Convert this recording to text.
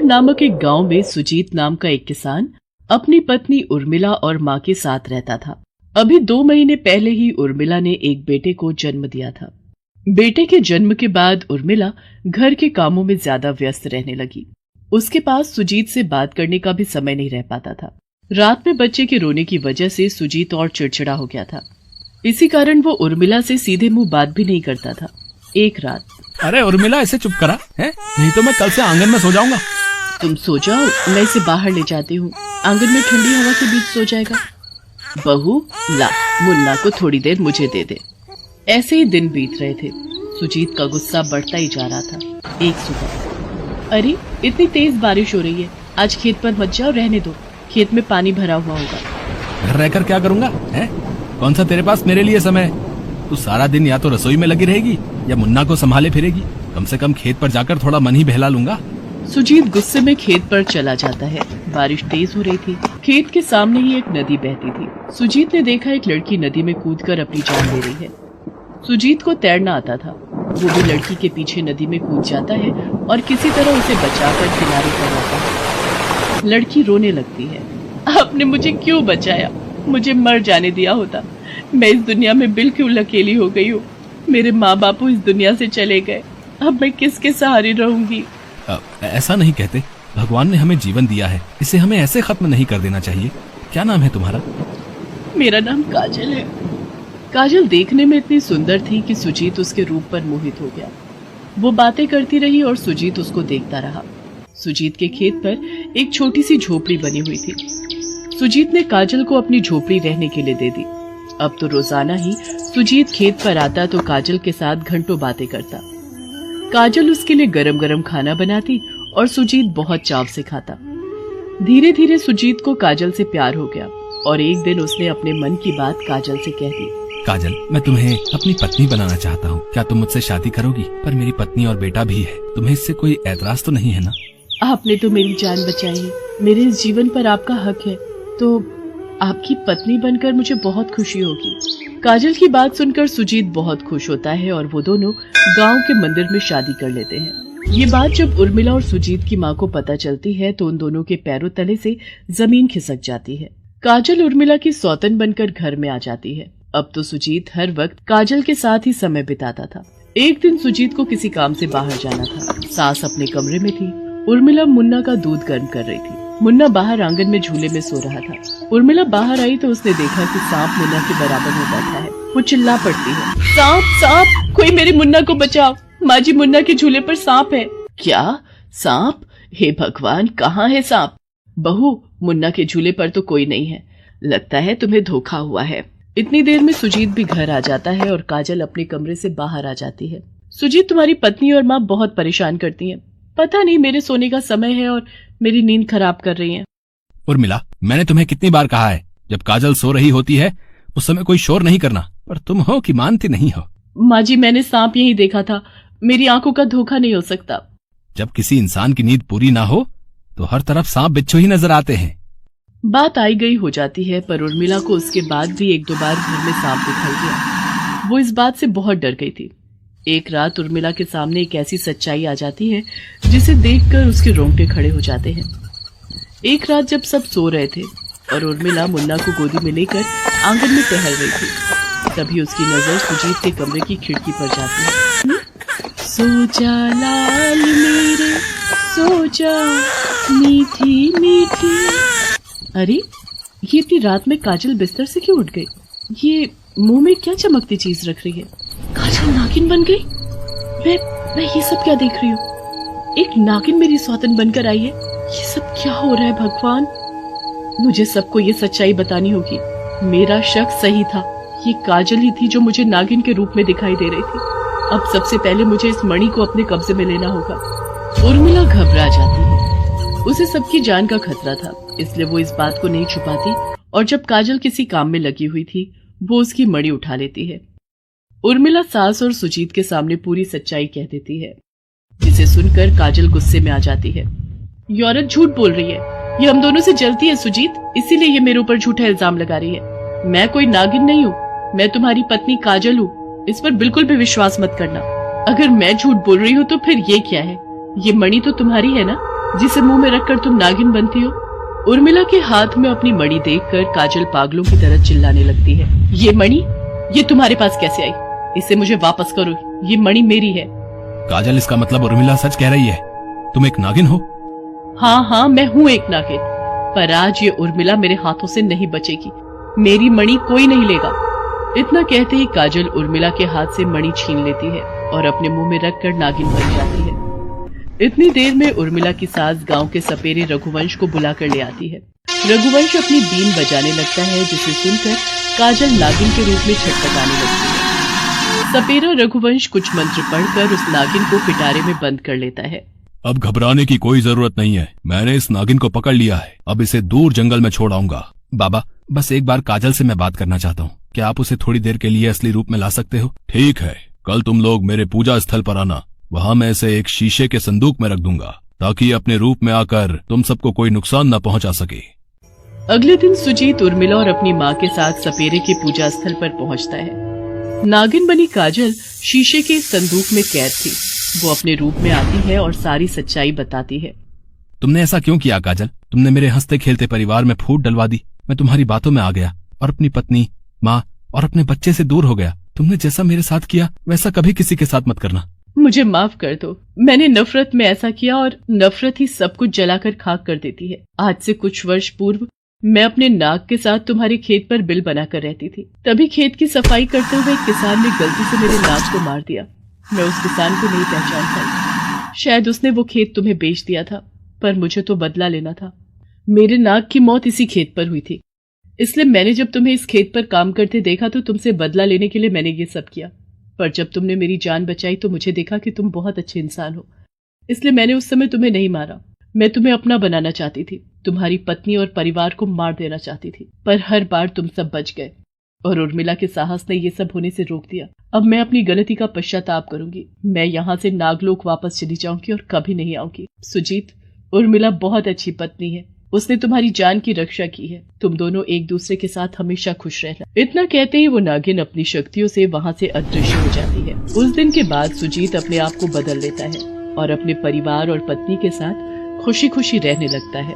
नामक एक गांव में सुजीत नाम का एक किसान अपनी पत्नी उर्मिला और मां के साथ रहता था। अभी 2 महीने पहले ही उर्मिला ने एक बेटे को जन्म दिया था। बेटे के जन्म के बाद उर्मिला घर के कामों में ज्यादा व्यस्त रहने लगी। उसके पास सुजीत से बात करने का भी समय नहीं रह पाता था। रात में बच्चे के रोने की वजह से सुजीत और चिड़चिड़ा हो गया था। इसी कारण वो उर्मिला से सीधे मुंह बात भी नहीं करता था। एक रात, अरे उर्मिला, ऐसे चुप करा है, नहीं तो मैं कल से आंगन में सो जाऊंगा। तुम सो जाओ, मैं इसे बाहर ले जाती हूँ, आंगन में ठंडी हवा के बीच सो जाएगा। बहू, ला मुन्ना को थोड़ी देर मुझे दे दे। ऐसे ही दिन बीत रहे थे। सुजीत का गुस्सा बढ़ता ही जा रहा था। एक सुबह, अरे इतनी तेज बारिश हो रही है, आज खेत पर मत जाओ, रहने दो, खेत में पानी भरा हुआ होगा। घर रहकर क्या करूंगा है? कौन सा तेरे पास मेरे लिए समय? तू सारा दिन या तो रसोई में लगी रहेगी या मुन्ना को संभाले फिरेगी। कम से कम खेत पर जाकर थोड़ा मन ही बहला लूंगा। सुजीत गुस्से में खेत पर चला जाता है। बारिश तेज हो रही थी। खेत के सामने ही एक नदी बहती थी। सुजीत ने देखा एक लड़की नदी में कूदकर अपनी जान ले रही है। सुजीत को तैरना आता था। वो भी लड़की के पीछे नदी में कूद जाता है और किसी तरह उसे बचाकर किनारे पर लाता है। लड़की रोने लगती है। आपने मुझे क्यों बचाया? मुझे मर जाने दिया होता। मैं इस दुनिया में बिल्कुल अकेली हो गई हूँ। मेरे माँ बापू इस दुनिया से चले गए। अब मैं किसके सहारे रहूंगी? ऐसा नहीं कहते। भगवान ने हमें जीवन दिया है, इसे हमें ऐसे खत्म नहीं कर देना चाहिए। क्या नाम है तुम्हारा? मेरा नाम काजल है। काजल देखने में इतनी सुंदर थी कि सुजीत उसके रूप पर मोहित हो गया। वो बातें करती रही और सुजीत उसको देखता रहा। सुजीत के खेत पर एक छोटी सी झोपड़ी बनी हुई थी। सुजीत ने काजल को अपनी झोपड़ी रहने के लिए दे दी। अब तो रोजाना ही सुजीत खेत पर आता तो काजल के साथ घंटों बातें करता। काजल उसके लिए गरम गरम खाना बनाती और सुजीत बहुत चाव से खाता। धीरे धीरे सुजीत को काजल से प्यार हो गया और एक दिन उसने अपने मन की बात काजल से कह दी। काजल, मैं तुम्हें अपनी पत्नी बनाना चाहता हूँ। क्या तुम मुझसे शादी करोगी? पर मेरी पत्नी और बेटा भी है। तुम्हें इससे कोई ऐतराज तो नहीं है ना? आपने तो मेरी जान बचाई है। मेरे इस जीवन पर आपका हक है, तो आपकी पत्नी बनकर मुझे बहुत खुशी होगी। काजल की बात सुनकर सुजीत बहुत खुश होता है और वो दोनों गांव के मंदिर में शादी कर लेते हैं। ये बात जब उर्मिला और सुजीत की माँ को पता चलती है तो उन दोनों के पैरों तले से जमीन खिसक जाती है। काजल उर्मिला की सौतन बनकर घर में आ जाती है। अब तो सुजीत हर वक्त काजल के साथ ही समय बिताता था। एक दिन सुजीत को किसी काम से बाहर जाना था। सास अपने कमरे में थी। उर्मिला मुन्ना का दूध गर्म कर रही थी। मुन्ना बाहर आंगन में झूले में सो रहा था। उर्मिला बाहर आई तो उसने देखा कि सांप मुन्ना के बराबर में बैठा है। वो चिल्ला पड़ती है, सांप सांप, कोई मेरे मुन्ना को बचाओ, माँ जी मुन्ना के झूले पर सांप है। क्या सांप? हे भगवान, कहाँ है सांप? बहू, मुन्ना के झूले पर तो कोई नहीं है। लगता है तुम्हें धोखा हुआ है। इतनी देर में सुजीत भी घर आ जाता है और काजल अपने कमरे से बाहर आ जाती है। सुजीत, तुम्हारी पत्नी और माँ बहुत परेशान करती हैं। पता नहीं मेरे सोने का समय है और मेरी नींद खराब कर रही हैं। उर्मिला, मैंने तुम्हें कितनी बार कहा है, जब काजल सो रही होती है उस समय कोई शोर नहीं करना, पर तुम हो कि मानती नहीं हो। माँ जी, मैंने सांप यही देखा था। मेरी आंखों का धोखा नहीं हो सकता। जब किसी इंसान की नींद पूरी ना हो तो हर तरफ सांप बिच्छू ही नजर आते हैं। बात आई गई हो जाती है, पर उर्मिला को उसके बाद भी 1-2 बार घर में सांप दिखाई दिया। वो इस बात से बहुत डर गई थी। एक रात उर्मिला के सामने एक ऐसी सच्चाई आ जाती है जिसे देखकर उसके रोंगटे खड़े हो जाते हैं। एक रात जब सब सो रहे थे और उर्मिला मुन्ना को गोदी में लेकर आंगन में टहल रही थी, तभी उसकी नजर सुजीत के कमरे की खिड़की पर जाती है। सो जा लाल मेरे, सो जा मीठी मीठी। अरे, ये इतनी रात में काजल बिस्तर से क्यों उठ गई? ये मुंह में क्या चमकती चीज रख रही है? काजल नागिन बन गई? मैं ये सब क्या देख रही हूँ? एक नागिन मेरी सौतन बनकर आई है। ये सब क्या हो रहा है भगवान? मुझे सबको ये सच्चाई बतानी होगी। मेरा शक सही था, ये काजल ही थी जो मुझे नागिन के रूप में दिखाई दे रही थी। अब सबसे पहले मुझे इस मणि को अपने कब्जे में लेना होगा। उर्मिला घबरा जाती है। उसे सबकी जान का खतरा था, इसलिए वो इस बात को नहीं छुपाती और जब काजल किसी काम में लगी हुई थी वो उसकी मणि उठा लेती है। उर्मिला सास और सुजीत के सामने पूरी सच्चाई कह देती है, जिसे सुनकर काजल गुस्से में आ जाती है। ये औरत झूठ बोल रही है, ये हम दोनों से जलती है सुजीत, इसीलिए ये मेरे ऊपर झूठा इल्जाम लगा रही है। मैं कोई नागिन नहीं हूँ, मैं तुम्हारी पत्नी काजल हूँ। इस पर बिल्कुल भी विश्वास मत करना। अगर मैं झूठ बोल रही हूँ तो फिर ये क्या है? ये मणि तो तुम्हारी है ना? जिसे मुंह में रखकर तुम नागिन बनती हो। उर्मिला के हाथ में अपनी मणि देखकर काजल पागलों की तरह चिल्लाने लगती है। ये मणि, ये तुम्हारे पास कैसे आई? इसे मुझे वापस करो, ये मणि मेरी है। काजल, इसका मतलब उर्मिला सच कह रही है, तुम एक नागिन हो? हाँ, मैं हूँ एक नागिन, पर आज ये उर्मिला मेरे हाथों से नहीं बचेगी। मेरी मणि कोई नहीं लेगा। इतना कहते ही काजल उर्मिला के हाथ से मणि छीन लेती है और अपने मुंह में रखकर नागिन बन जाती है। इतनी देर में उर्मिला की सास गांव के सपेरे रघुवंश को बुलाकर ले आती है। रघुवंश अपनी बीन बजाने लगता है, जिसे सुनकर काजल नागिन के रूप में छटपटाने लगती है। सपेरा रघुवंश कुछ मंत्र पढ़कर उस नागिन को पिटारे में बंद कर लेता है। अब घबराने की कोई जरूरत नहीं है, मैंने इस नागिन को पकड़ लिया है, अब इसे दूर जंगल में छोड़ आऊंगा। बाबा, बस एक बार काजल से मैं बात करना चाहता हूँ, क्या आप उसे थोड़ी देर के लिए असली रूप में ला सकते हो? ठीक है, कल तुम लोग मेरे पूजा स्थल पर आना, वहाँ मैं इसे एक शीशे के संदूक में रख दूंगा ताकि अपने रूप में आकर तुम सबको कोई नुकसान न पहुंचा सके। अगले दिन सुजीत उर्मिला और अपनी माँ के साथ सपेरे के पूजा स्थल पर पहुंचता है। नागिन बनी काजल शीशे के संदूक में कैद थी। वो अपने रूप में आती है और सारी सच्चाई बताती है। तुमने ऐसा क्यों किया काजल? तुमने मेरे हंसते खेलते परिवार में फूट डलवा दी। मैं तुम्हारी बातों में आ गया और अपनी पत्नी, माँ और अपने बच्चे से दूर हो गया। तुमने जैसा मेरे साथ किया वैसा कभी किसी के साथ मत करना। मुझे माफ कर दो, मैंने नफरत में ऐसा किया और नफरत ही सब कुछ जलाकर खाक कर देती है। आज से कुछ वर्ष पूर्व मैं अपने नाग के साथ तुम्हारे खेत पर बिल बनाकर रहती थी। तभी खेत की सफाई करते हुए एक किसान ने गलती से मेरे नाग को मार दिया। मैं उस किसान को नहीं पहचान पाई। शायद उसने वो खेत तुम्हें बेच दिया था, पर मुझे तो बदला लेना था। मेरे नाग की मौत इसी खेत पर हुई थी, इसलिए मैंने जब तुम्हें इस खेत पर काम करते देखा तो तुमसे बदला लेने के लिए मैंने ये सब किया। पर जब तुमने मेरी जान बचाई तो मुझे देखा कि तुम बहुत अच्छे इंसान हो, इसलिए मैंने उस समय तुम्हें नहीं मारा। मैं तुम्हें अपना बनाना चाहती थी, तुम्हारी पत्नी और परिवार को मार देना चाहती थी, पर हर बार तुम सब बच गए और उर्मिला के साहस ने ये सब होने से रोक दिया। अब मैं अपनी गलती का पश्चाताप करूंगी। मैं यहाँ से नागलोक वापस चली जाऊंगी और कभी नहीं आऊंगी। सुजीत, उर्मिला बहुत अच्छी पत्नी है, उसने तुम्हारी जान की रक्षा की है। तुम दोनों एक दूसरे के साथ हमेशा खुश रहना। इतना कहते ही वो नागिन अपनी शक्तियों से वहाँ से अदृश्य हो जाती है। उस दिन के बाद सुजीत अपने आप को बदल लेता है और अपने परिवार और पत्नी के साथ खुशी खुशी रहने लगता है।